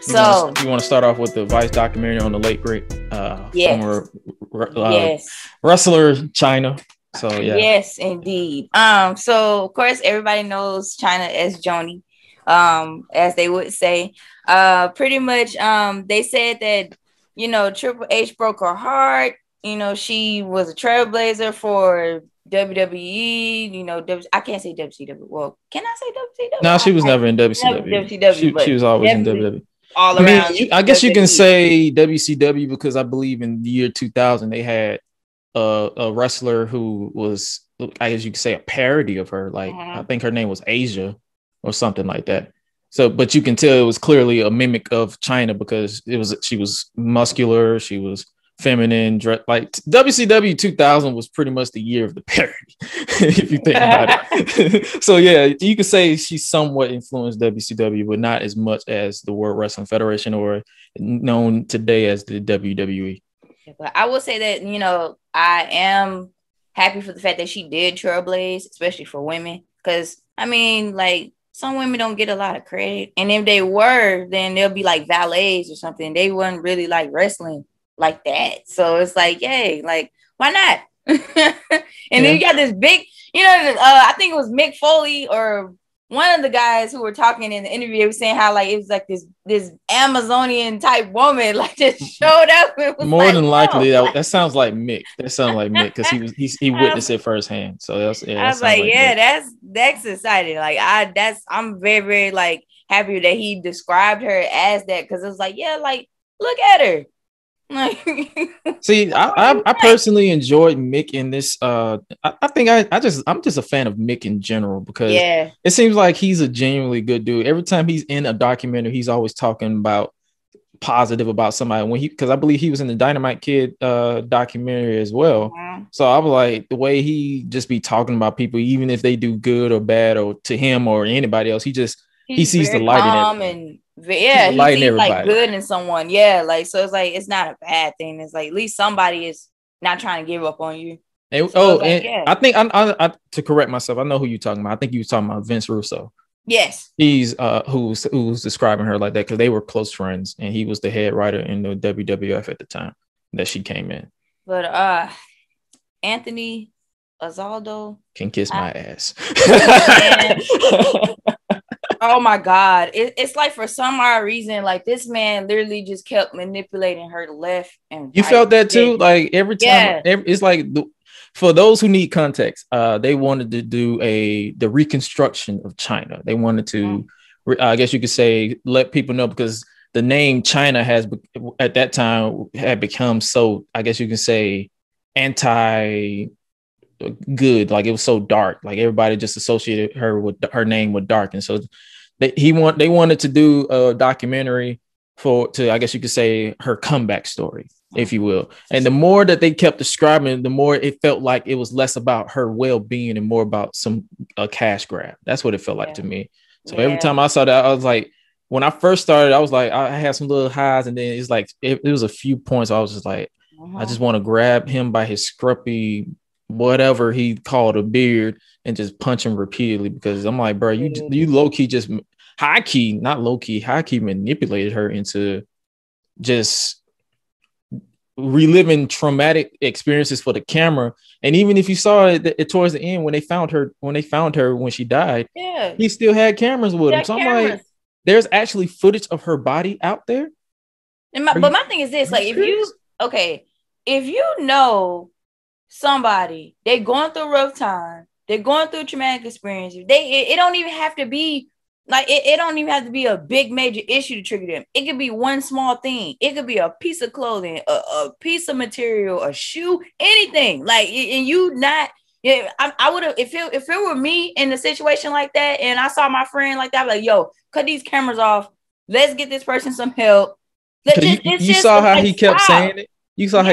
So you want to start off with the Vice documentary on the late great yes, former yes, wrestler Chyna. So yeah. yes, indeed. So of course everybody knows Chyna as Joni, as they would say. Pretty much, they said that Triple H broke her heart. She was a trailblazer for WWE. I can't say WCW. Well, can I say WCW? No, she was never in WCW. She was always in WWE. All around. I guess you can say WCW because I believe in the year 2000 they had a wrestler who was, I guess you could say, a parody of her. Like I think her name was Asia or something like that. So, but you can tell it was clearly a mimic of Chyna because she was muscular, she was feminine, like WCW 2000 was pretty much the year of the parody, if you think about it. So yeah, you could say she somewhat influenced WCW, but not as much as the World Wrestling Federation or known today as the WWE. But I will say that, I am happy for the fact that she did trailblaze, especially for women. Because, like, some women don't get a lot of credit. And if they were, then they'll be like valets or something. They weren't really like wrestling like that. So it's like, yay, like, why not? And then you got this big, I think it was Mick Foley or one of the guys who were talking in the interview was saying how like it was like this Amazonian type woman like just showed up. It was more than likely that sounds like Mick. That sounds like Mick because he witnessed it firsthand. So I was like, that's exciting. Like I'm very, very like happy that he described her as that because it was like, yeah, like look at her. See, I personally enjoyed Mick in this. I think I'm just a fan of Mick in general because it seems like he's a genuinely good dude. Every time he's in a documentary, he's always talking about positive about somebody. Because I believe he was in the Dynamite Kid documentary as well. So I was like, the way he just be talking about people, even if they do good or bad, or to him or anybody else, he sees the light in it. He sees like good in someone. Yeah, like so it's like it's not a bad thing. It's like at least somebody is not trying to give up on you. I think I to correct myself, I know who you're talking about. I think you were talking about Vince Russo. Yes, he's who's describing her like that because they were close friends, and he was the head writer in the WWF at the time that she came in. But Anthony Azaldo can kiss my ass. Oh my God. It's like for some odd reason, like this man literally just kept manipulating her left and you felt that too? Like every time it's like for those who need context, they wanted to do the reconstruction of Chyna. They wanted to, I guess you could say, let people know because the name Chyna has at that time had become so, I guess you can say, anti good. Like it was so dark. Like everybody just associated her with her name with dark, and so they wanted to do a documentary to I guess you could say her comeback story, if you will. And the more that they kept describing, the more it felt like it was less about her well-being and more about a cash grab. That's what it felt like to me. So every time I saw that, I was like, when I first started, I was like, I had some little highs, and then it's like it was a few points I was just like, I just want to grab him by his scruffy whatever he called a beard and just punch him repeatedly because I'm like, bro, you low-key just high-key manipulated her into just reliving traumatic experiences for the camera. And even if you saw it towards the end when they found her when she died, he still had cameras with him. So I'm like, there's actually footage of her body out there. But my thing is this, like if you know somebody, they're going through a rough time, they're going through traumatic experiences, it don't even have to be like it don't even have to be a big major issue to trigger them. It could be one small thing. It could be a piece of clothing, a piece of material, a shoe, anything. Like and you not I would have if it were me in a situation like that and I saw my friend like that, I'd be like, yo, cut these cameras off, let's get this person some help. You saw how he kept saying it. You saw how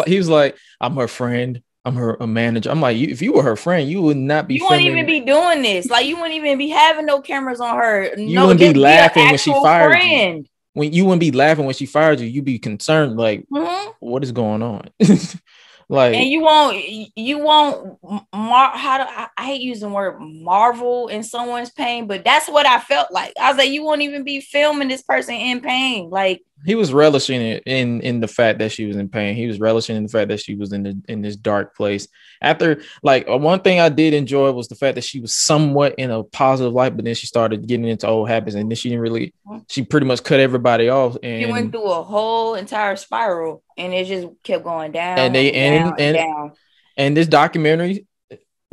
he was like, I'm her friend, I'm a manager. I'm like, if you were her friend, you would not be. You wouldn't even be doing this. Like, you wouldn't even be having no cameras on her. You wouldn't be laughing when she fired you. When you wouldn't be laughing when she fired you, you'd be concerned, like, what is going on? Like, and you won't I hate using the word marvel in someone's pain, but that's what I felt like. I was like, you won't even be filming this person in pain. Like, he was relishing it in the fact that she was in pain. He was relishing in the fact that she was in this dark place. After, like, one thing I did enjoy was the fact that she was somewhat in a positive light, but then she started getting into old habits, and then she pretty much cut everybody off. And she went through a whole entire spiral, and it just kept going down and this documentary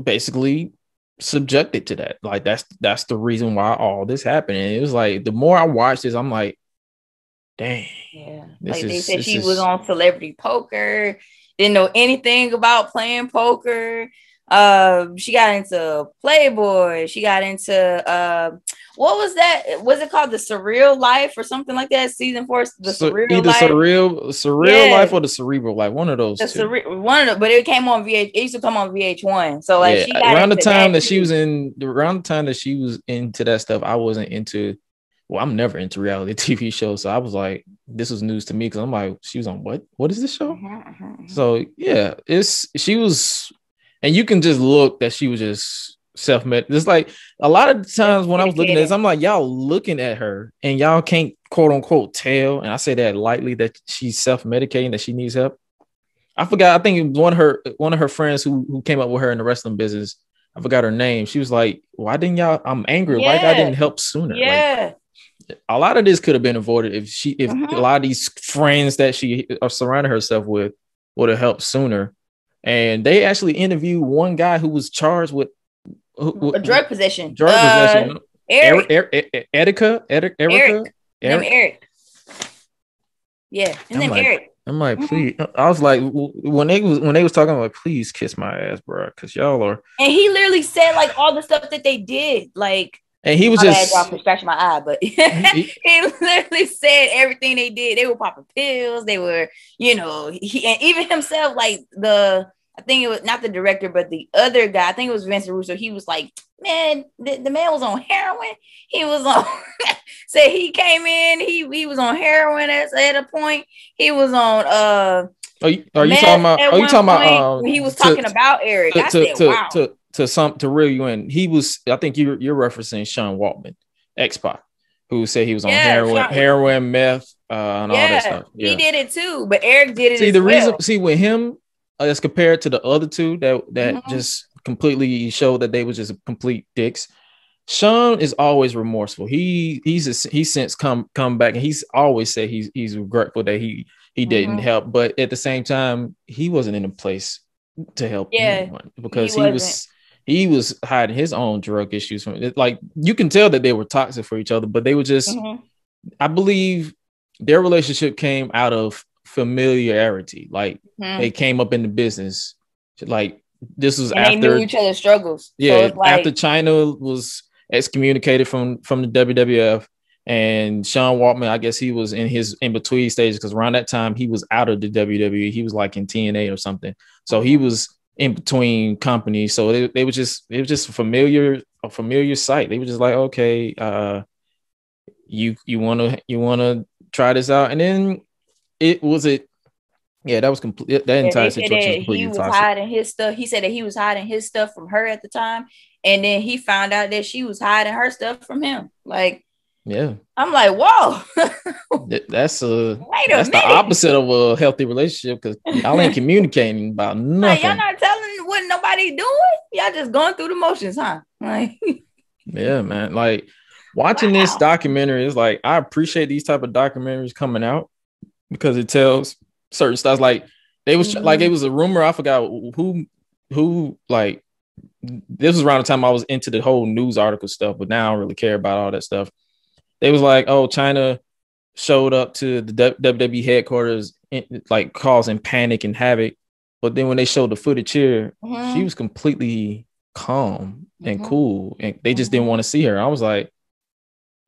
basically subjected to that. Like, that's the reason why all this happened. And it was like, the more I watched this, I'm like, dang. Yeah. Like, they said she was on Celebrity Poker, didn't know anything about playing poker. She got into Playboy. She got into what was that? Was it called The Surreal Life or something like that? Season 4, The Surreal Life. Surreal Life or The Cerebral Life. One of those two. But it came on VH. It used to come on VH1. So like, she got around the time that she was into that stuff, I wasn't into. Well, I'm never into reality TV shows, so I was like, this was news to me, because I'm like, she was on what? What is this show? So yeah, she was, and you can just look that she was just self-made. It's like, a lot of times when I was looking at this, I'm like, y'all looking at her and y'all can't quote unquote tell, and I say that lightly, that she's self-medicating, that she needs help. I forgot. I think one of her friends who came up with her in the wrestling business, I forgot her name. She was like, why didn't y'all? I'm angry. Why I didn't help sooner? Yeah. Like, a lot of this could have been avoided if a lot of these friends that she surrounded herself with would have helped sooner. And they actually interviewed one guy who was charged with a drug possession. Eric. Eric. Eric. Yeah, his name Eric. I'm like, please. I was like, when they was talking, I'm like, please kiss my ass, bro, because y'all are. And he literally said like all the stuff that they did, like. And he was just scratching my eye, but he literally said everything they did. They were popping pills. They were, and even himself, like I think it was not the director, but the other guy. I think it was Vince Russo. He was like, man, the man was on heroin. He was on. Say he came in. He was on heroin at a point. He was on. Are you talking about? Are you talking about? When he was talking about Eric, I said, wow. To reel you in, he was. I think you're referencing Sean Waltman, X-Pac, who said he was on heroin, meth, and all that stuff. Yeah, he did it too, but Eric did it. See with him, as compared to the other two that just completely showed that they was just complete dicks. Sean is always remorseful. He's since come back, and he's always said he's regretful that he didn't help, but at the same time, he wasn't in a place to help anyone, because he was hiding his own drug issues from it. Like, you can tell that they were toxic for each other, but they were just, I believe their relationship came out of familiarity. Like, they came up in the business. Like, this was after they knew each other's struggles. Yeah. So after Chyna was excommunicated from the WWF, and Sean Waltman, I guess he was in between stages, because around that time he was out of the WWE. He was like in TNA or something. So he was in between companies. So it was just a familiar sight. They were just like, okay, you wanna try this out, and then that was complete. That entire situation was completely toxic. Hiding his stuff. He said that he was hiding his stuff from her at the time, and then he found out that she was hiding her stuff from him. Like, yeah, I'm like, whoa. That's the opposite of a healthy relationship, because y'all ain't communicating about nothing. Like, y'all not telling what nobody doing. Y'all just going through the motions, huh? Like, yeah, man. Like, watching this documentary is like, I appreciate these type of documentaries coming out, because it tells certain stuff. Like, they was like, it was a rumor. I forgot who like. This was around the time I was into the whole news article stuff, but now I don't really care about all that stuff. They was like, oh, Chyna showed up to the WWE headquarters, like causing panic and havoc. But then when they showed the footage here, she was completely calm and cool, and they just didn't want to see her. I was like,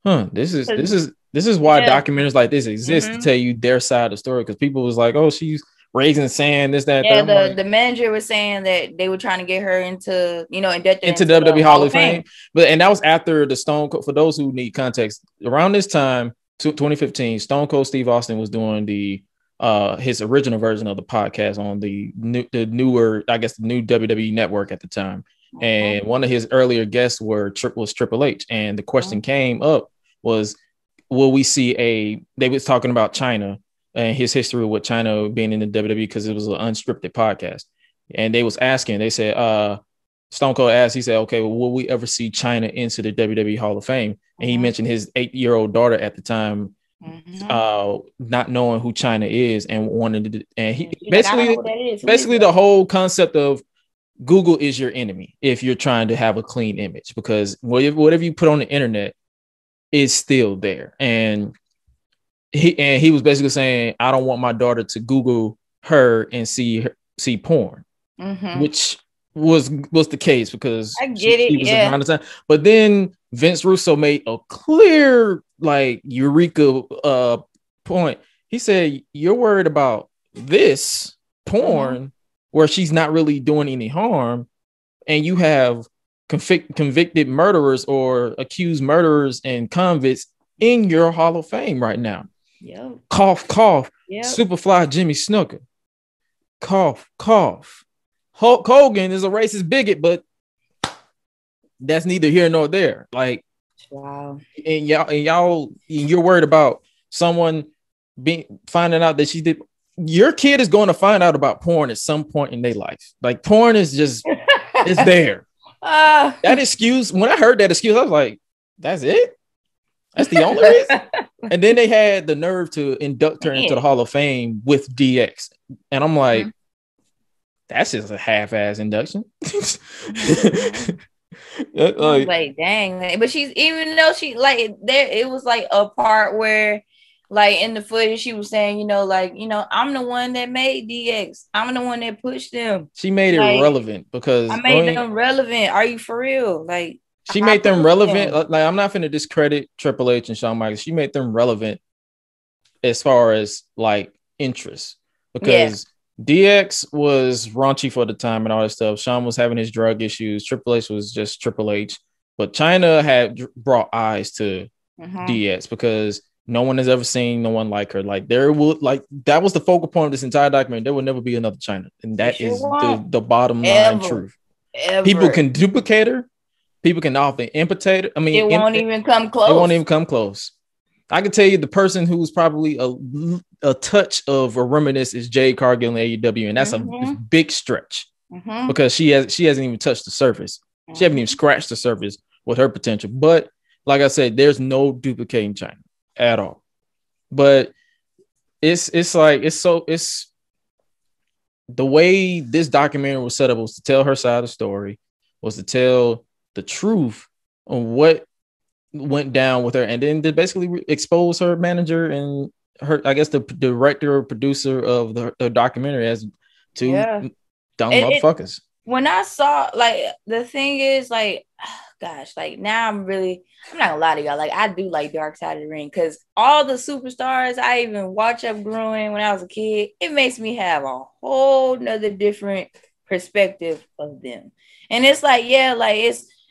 this is why documentaries like this exist, to tell you their side of the story. Because people was like, oh, she's raising sand, this, that. Yeah, the manager was saying that they were trying to get her into, inducted into WWE Hall of Fame. And that was after the Stone Cold. For those who need context, around this time, 2015, Stone Cold Steve Austin was doing the his original version of the podcast on the newer, I guess, the new WWE network at the time. And one of his earlier guests was Triple H. And the question came up was, will we see they was talking about Chyna and his history with Chyna being in the WWE because it was an unscripted podcast. And they was asking, they said, Stone Cold asked, he said, okay, well, will we ever see Chyna into the WWE Hall of Fame? And he mentioned his 8-year-old daughter at the time, not knowing who Chyna is and wanted to, and he basically the whole concept of Google is your enemy if you're trying to have a clean image, because whatever you put on the internet is still there. And he was basically saying, I don't want my daughter to Google her and see porn, which was the case because I get it. Was around the time. But then Vince Russo made a clear eureka point. He said, you're worried about this porn where she's not really doing any harm, and you have convicted murderers or accused murderers and convicts in your Hall of Fame right now. Yep. Cough, cough. Yep. Superfly Jimmy Snuka. Cough, cough. Hulk Hogan is a racist bigot, but that's neither here nor there. Like, wow. And you're worried about someone finding out that she did. Your kid is going to find out about porn at some point in their life. Like, porn is just, it's there. That excuse, when I heard that excuse, I was like, that's it? That's the only reason? And then they had the nerve to induct her into the Hall of Fame with DX. And I'm like, that's just a half-ass induction. Like, dang. But she's, even though she, like, there, it was like a part where, like, in the footage, she was saying, I'm the one that made DX. I'm the one that pushed them. She made it relevant because I made them relevant. Are you for real? Like, she made them relevant. Like, I'm not going to discredit Triple H and Shawn Michaels. She made them relevant as far as, like, interest, because DX was raunchy for the time and all that stuff. Shawn was having his drug issues. Triple H was just Triple H. But Chyna had brought eyes to DX because no one has ever seen no one like her. Like, that was the focal point of this entire document. There will never be another Chyna. And that is the bottom line truth. People can duplicate her. People can often imitate her. I mean, it won't even come close. It won't even come close. I can tell you the person who's probably a touch of a reminisce is Jade Cargill in AEW, and that's a big stretch because she hasn't even touched the surface. She hasn't even scratched the surface with her potential. But like I said, there's no duplicating Chyna at all. But it's the way this documentary was set up was to tell her side of the story, was to tell the truth on what went down with her, and then to basically expose her manager and her, I guess, the director or producer of the documentary as two dumb motherfuckers. When I saw, like, the thing is, like, gosh, like, now I'm not gonna lie to y'all, like, I do like Dark Side of the Ring, because all the superstars I even watch up growing when I was a kid, it makes me have a whole nother different perspective of them. And it's like,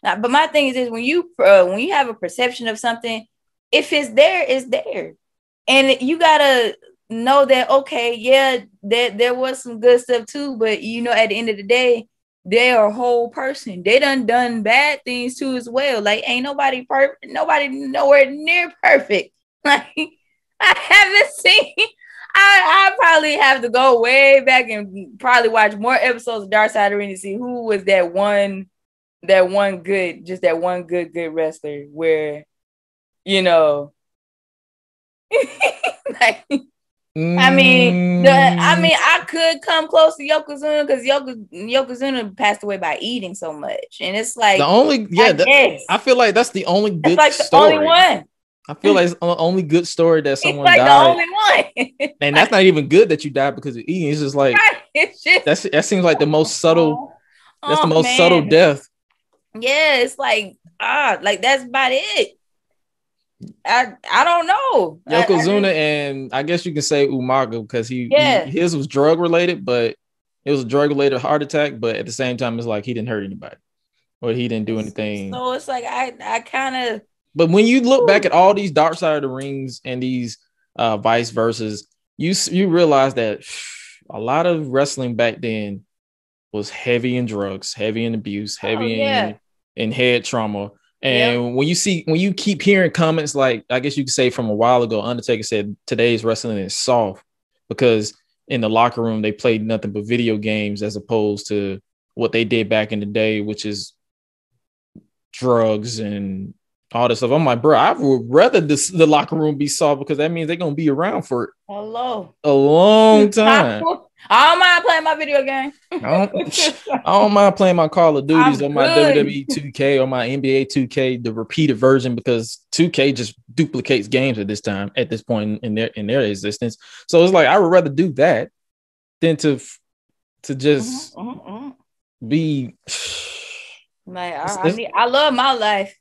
but my thing is when you have a perception of something, if it's there, it's there. And you gotta know that, okay, there was some good stuff too, but at the end of the day, they are a whole person. They done bad things too as well. Like, ain't nobody perfect, nobody nowhere near perfect. Like, I haven't seen, I probably have to go way back and probably watch more episodes of Dark Side of the Ring to see who was that one good wrestler where, like, I could come close to Yokozuna because Yokozuna passed away by eating so much, and it's like I feel like that's the only good story. The only one. I feel like it's the only good story that someone died. The only one. And that's not even good that you died because of eating. It's just like that seems like the most subtle. That's the most subtle death. Yeah, it's like that's about it. I don't know. Yokozuna and I guess you can say Umaga because his was drug related, but it was a drug related heart attack. But at the same time, it's like he didn't hurt anybody or he didn't do anything. So it's like I kind of. But when you look back at all these Dark Side of the Rings and these Vice versus, you realize that a lot of wrestling back then was heavy in drugs, heavy in abuse, heavy in head trauma. And when you keep hearing comments like, I guess you could say from a while ago, Undertaker said today's wrestling is soft because in the locker room they played nothing but video games as opposed to what they did back in the day, which is drugs and all this stuff. I'm like, bro, I would rather the locker room be soft because that means they're gonna be around for a long time. I don't mind playing my video game. I don't mind playing my Call of Duties or my WWE 2K or my NBA 2K, the repeated version, because 2K just duplicates games at this point in their existence. So it's like I would rather do that than to just be like I love my life.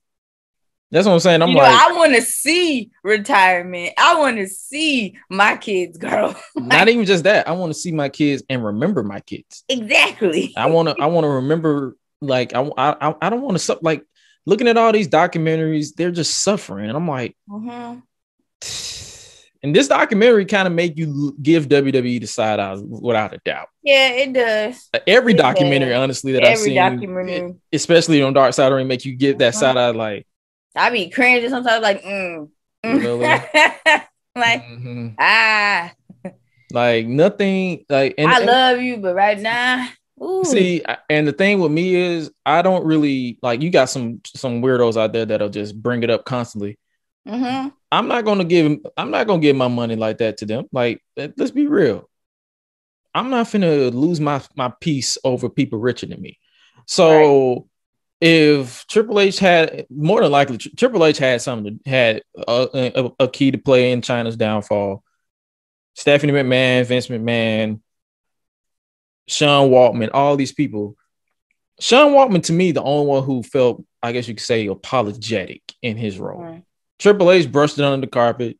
That's what I'm saying. I want to see retirement. I want to see my kids grow. Not even just that. I want to see my kids and remember my kids. Exactly. I want to remember. Like I don't want to like looking at all these documentaries. They're just suffering, and I'm like, and this documentary kind of make you give WWE the side eye without a doubt. Yeah, it does. Every documentary, honestly, that I've seen, especially on Dark Side of the Ring, make you give that side eye like. I be cringing sometimes, like, Really? like, like nothing, like. And, I love you, but right now, ooh. See, and the thing with me is, I don't really like. You got some weirdos out there that'll just bring it up constantly. I'm not gonna give my money like that to them. Like, let's be real. I'm not finna lose my peace over people richer than me. So. Right. If Triple H had, more than likely, Triple H had a key to play in Chyna's downfall. Stephanie McMahon, Vince McMahon, Sean Waltman, all these people. Sean Waltman, to me, the only one who felt, I guess you could say, apologetic in his role. Right. Triple H brushed it under the carpet,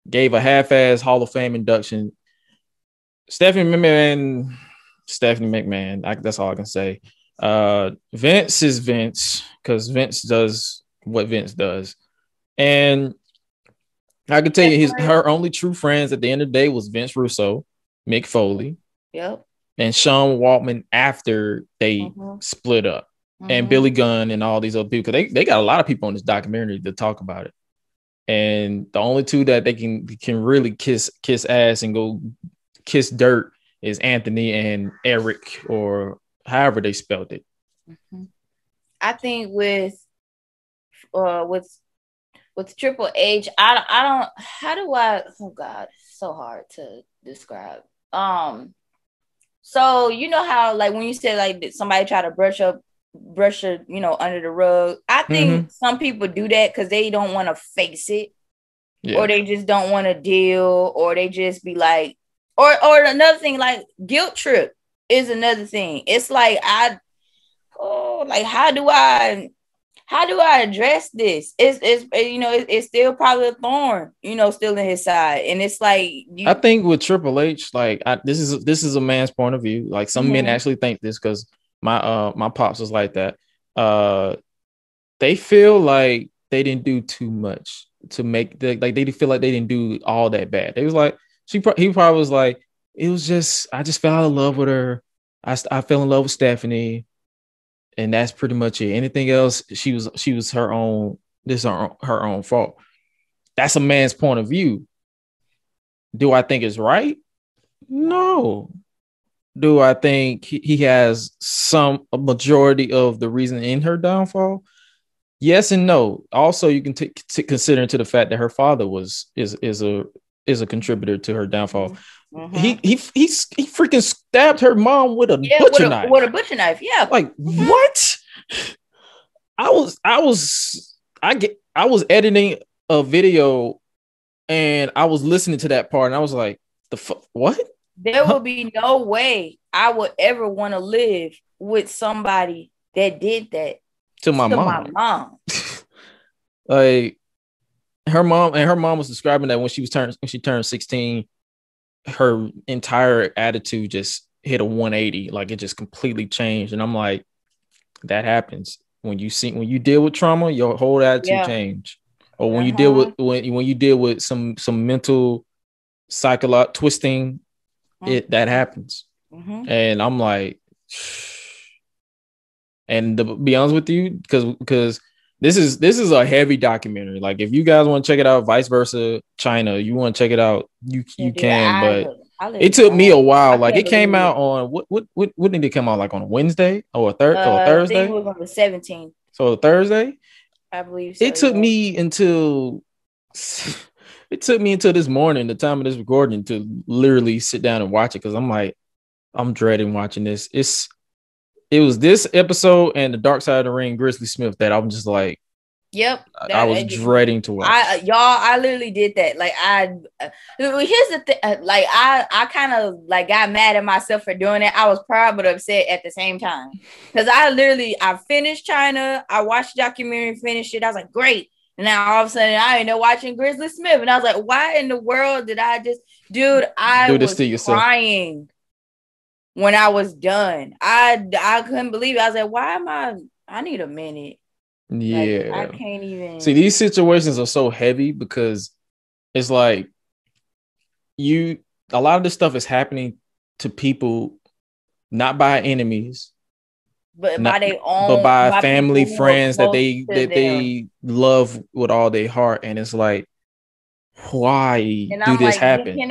gave a half-ass Hall of Fame induction. Stephanie McMahon, that's all I can say. Vince is Vince because Vince does what Vince does, and I can tell you her only true friends at the end of the day was Vince Russo, Mick Foley, and Sean Waltman after they split up, and Billy Gunn and all these other people, because they got a lot of people on this documentary to talk about it, and the only two that they can really kiss ass and go kiss dirt is Anthony and Eric, or however they spelled it. I think with Triple H, I don't. How do I? Oh God, it's so hard to describe. So you know how, like, when you said like somebody try to brush it, under the rug. I think some people do that because they don't want to face it, or they just don't want to deal, or they just be like, or another thing, like guilt trip is another thing. It's like how do I address this? It's still probably a thorn, still in his side, and it's like I think with Triple H, like this is a man's point of view. Like some men actually think this because my pops was like that. They feel like they didn't do too much to make they feel like they didn't do all that bad. They was like he probably was like, it was just, I just fell out of love with her. I fell in love with Stephanie, and that's pretty much it. Anything else, she was her own. This is her own fault. That's a man's point of view. Do I think it's right? No. Do I think he has a majority of the reason in her downfall? Yes and no. Also, you can consider into the fact that her father is a contributor to her downfall. He freaking stabbed her mom with a butcher knife. With a butcher knife, yeah. Like what? I was editing a video and I was listening to that part and I was like, the fuck? What? There will be no way I would ever want to live with somebody that did that to my mom. Like her mom was describing that when she turned 16, her entire attitude just hit a 180. Like it just completely changed. And I'm like, that happens when you deal with trauma, your whole attitude change. Or when you deal with some mental psychological twisting it that happens. And I'm like, and to be honest with you, because this is a heavy documentary. Like if you guys want to check it out, vice versa, Chyna, you want to check it out, you can. But it took me a while. Like it came out on what did it come out like on a Wednesday or a Thursday? I think it was on the 17th. So Thursday, I believe so. It took me until this morning, the time of this recording, to literally sit down and watch it because I'm like, I'm dreading watching this. It was this episode and the Dark Side of the Ring, Grizzly Smith, that I'm just like, yep, I was dreading to watch. I literally did that. Like here's the thing. Like I kind of like got mad at myself for doing it. I was proud but upset at the same time because I finished Chyna. I watched the documentary, finished it. I was like, great. And now all of a sudden I ended up watching Grizzly Smith, and I was like, why in the world did I just, dude? I was crying when I was done. I couldn't believe it. I was like, why am I need a minute. Yeah, like, I can't even see. These situations are so heavy because it's like a lot of this stuff is happening to people not by enemies, but by their own, but by family, friends that they love with all their heart. And it's like, why do this happen? Can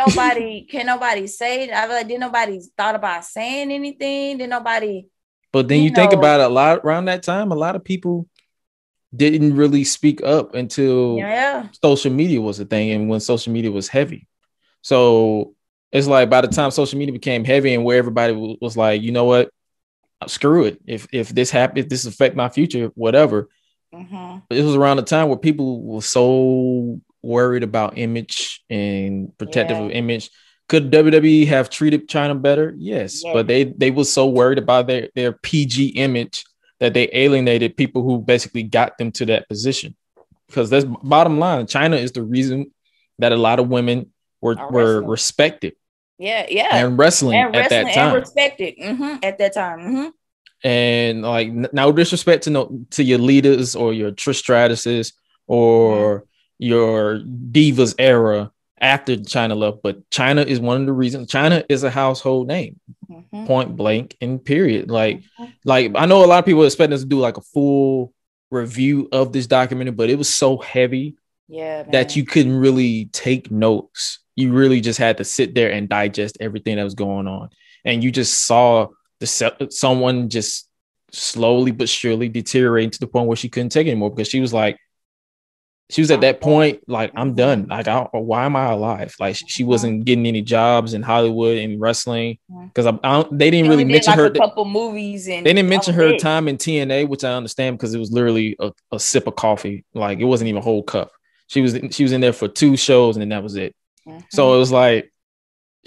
nobody say? I was like, did nobody thought about saying anything? Did nobody? But then you think about it, a lot around that time, a lot of people didn't really speak up until social media was a thing, and when social media was heavy. So it's like by the time social media became heavy and where everybody was like, you know what, screw it. If this happens, if this affect my future, whatever. It was around the time where people were so worried about image and protective of image. Could WWE have treated Chyna better? Yes. But they were so worried about their PG image that they alienated people who basically got them to that position. Because that's bottom line. Chyna is the reason that a lot of women were respected. And wrestling at that time. And respected at that time. And like, no disrespect to your leaders or your Trish Stratuses or your Divas era after Chyna left, but Chyna is one of the reasons. Chyna is a household name, point blank and period. Like I know a lot of people expect us to do like a full review of this documentary, but it was so heavy that you couldn't really take notes. You really just had to sit there and digest everything that was going on, and you just saw someone just slowly but surely deteriorating to the point where she couldn't take it anymore, because she was at that point, like, I'm done. Like, why am I alive? Like, she wasn't getting any jobs in Hollywood and wrestling because they didn't really mention her. A couple movies, and they didn't mention her time in TNA, which I understand because it was literally a sip of coffee. Like, it wasn't even a whole cup. She was in there for 2 shows, and then that was it. So it was like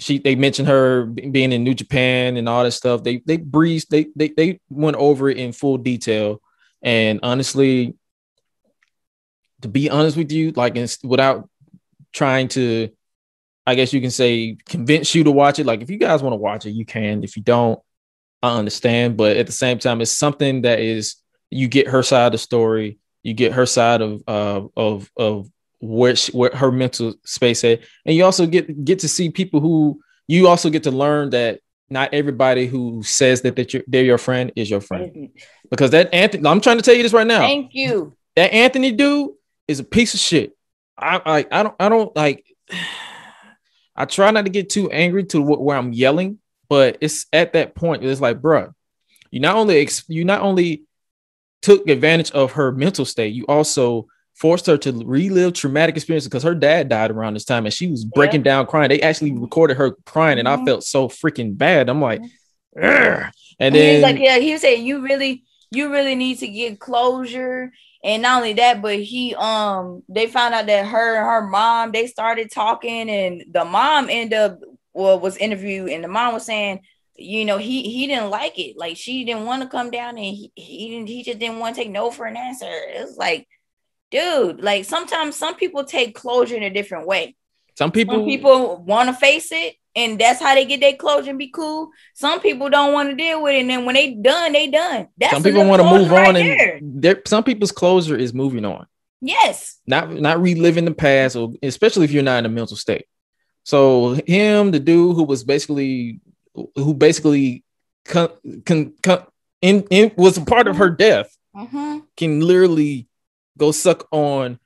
they mentioned her being in New Japan and all that stuff. They breezed. They went over it in full detail, and honestly, to be honest with you, like, without trying to, I guess you can say, convince you to watch it. Like, if you guys want to watch it, you can. If you don't, I understand. But at the same time, it's something that is, you get her side of the story, you get her side of where her mental space at, and you also get to see people who you also get to learn that not everybody who says that they're your friend is your friend. Because that Anthony, I'm trying to tell you this right now. Thank you. That Anthony dude is a piece of shit. I don't like. I try not to get too angry to where I'm yelling, but it's at that point. It's like, bro, you not only took advantage of her mental state, you also forced her to relive traumatic experiences, because her dad died around this time and she was breaking down crying. They actually recorded her crying, and I felt so freaking bad. I'm like, ugh. And then he's like, he was saying, you really need to get closure. And not only that, but they found out that her mom, they started talking, and the mom was interviewed, and the mom was saying, you know, he didn't like it. Like, she didn't want to come down, and he just didn't want to take no for an answer. It's like, dude, like, sometimes some people take closure in a different way. Some people want to face it, and that's how they get their closure and be cool. Some people don't want to deal with it, and then when they done, they done. That's some people want to move on, and some people's closure is moving on. Yes. Not reliving the past, or especially if you're not in a mental state. So him, the dude who was basically was a part of her death, can literally go suck on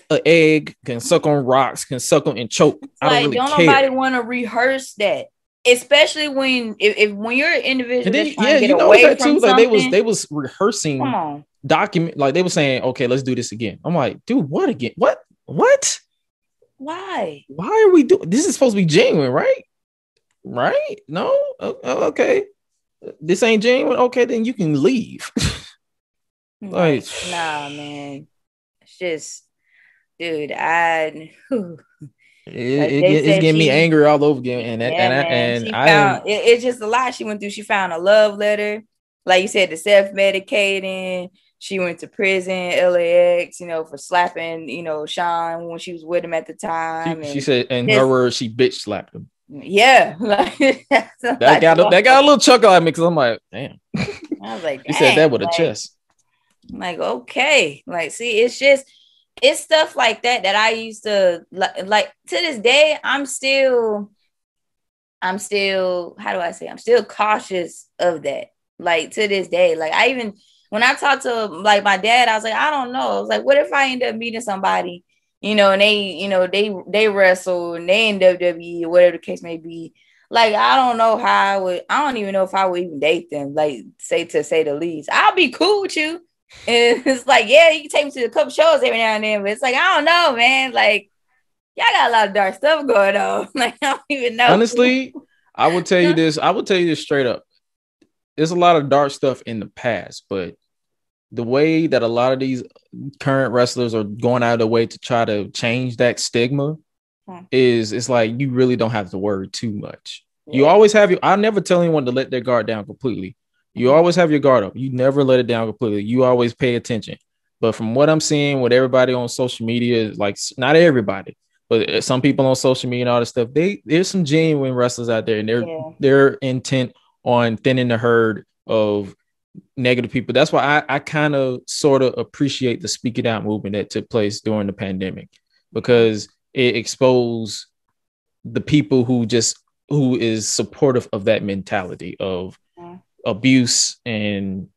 an egg, can suck on rocks, can suck on and choke. I don't really care. Nobody want to rehearse that, especially when you're an individual that's trying to get away from something. Like they was rehearsing. Come on. Document, like they were saying, okay, let's do this again. I'm like, dude, what again? What? Why are we doing this? Is supposed to be genuine, right? No. Okay, this ain't genuine. Okay, then you can leave. Like, nah, man, it's just, dude, it's getting me angry all over again. It's just a lot she went through. She found a love letter, like you said, the self-medicating. She went to prison, LAX, for slapping, Sean when she was with him at the time. She said, in her words, she bitch slapped him. Yeah. that got a little chuckle at me because I'm like, damn. I was like, you said that with a chest. I'm like, okay. Like, see, it's stuff like that I used to like to this day. I'm still, how do I say? I'm still cautious of that. Like, to this day, like when I talked to like my dad, I was like, I don't know. I was like, what if I end up meeting somebody, and they wrestle and they in WWE or whatever the case may be. Like, I don't know how I don't even know if I would even date them, like, say the least. I'll be cool with you. And it's like, yeah, you can take me to a couple shows every now and then, but it's like, I don't know, man. Like, y'all got a lot of dark stuff going on. Like, I don't even know. Honestly, I will tell you this. I will tell you this straight up. There's a lot of dark stuff in the past, but the way that a lot of these current wrestlers are going out of their way to try to change that stigma it's like you really don't have to worry too much. Yeah. You always have I never tell anyone to let their guard down completely. You always have your guard up. You never let it down completely. You always pay attention. But from what I'm seeing with everybody on social media, like, not everybody, but some people on social media and all this stuff, there's some genuine wrestlers out there, and they're intent on thinning the herd of negative people. That's why I kind of sort of appreciate the Speak It Out movement that took place during the pandemic, because it exposed the people who is supportive of that mentality of abuse and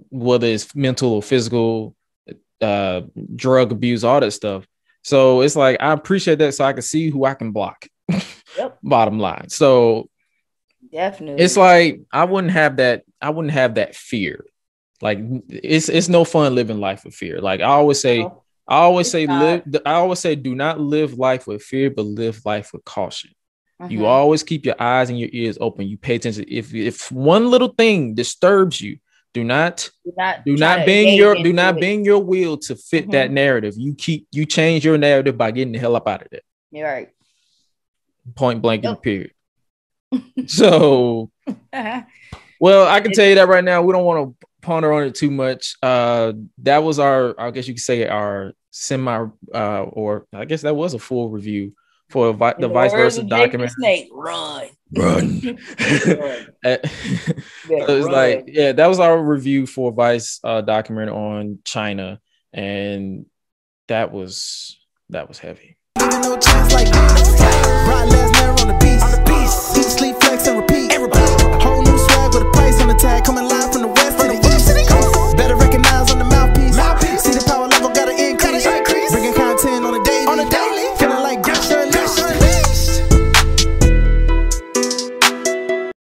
whether it's mental or physical, drug abuse, all that stuff. So it's like, I appreciate that, so I can see who I can block. Yep. Bottom line. So definitely, it's like I wouldn't have that fear. Like, it's no fun living life with fear. Like, I always say, do not live life with fear, but live life with caution. You always keep your eyes and your ears open. You pay attention. If one little thing disturbs you, do not bend your will to fit that narrative. You change your narrative by getting the hell up out of there. You're right. Point blank in the period. So, well, I can tell you that right now, we don't want to ponder on it too much. That was I guess you could say our semi, or I guess that was a full review for the Vice Versa documentary. Snake, run. It's like, yeah, that was our review for Vice documentary on Chyna, and that was heavy. No chance like this. Right last on the beast. Sleep, flex, and repeat. Whole new swag with a price on the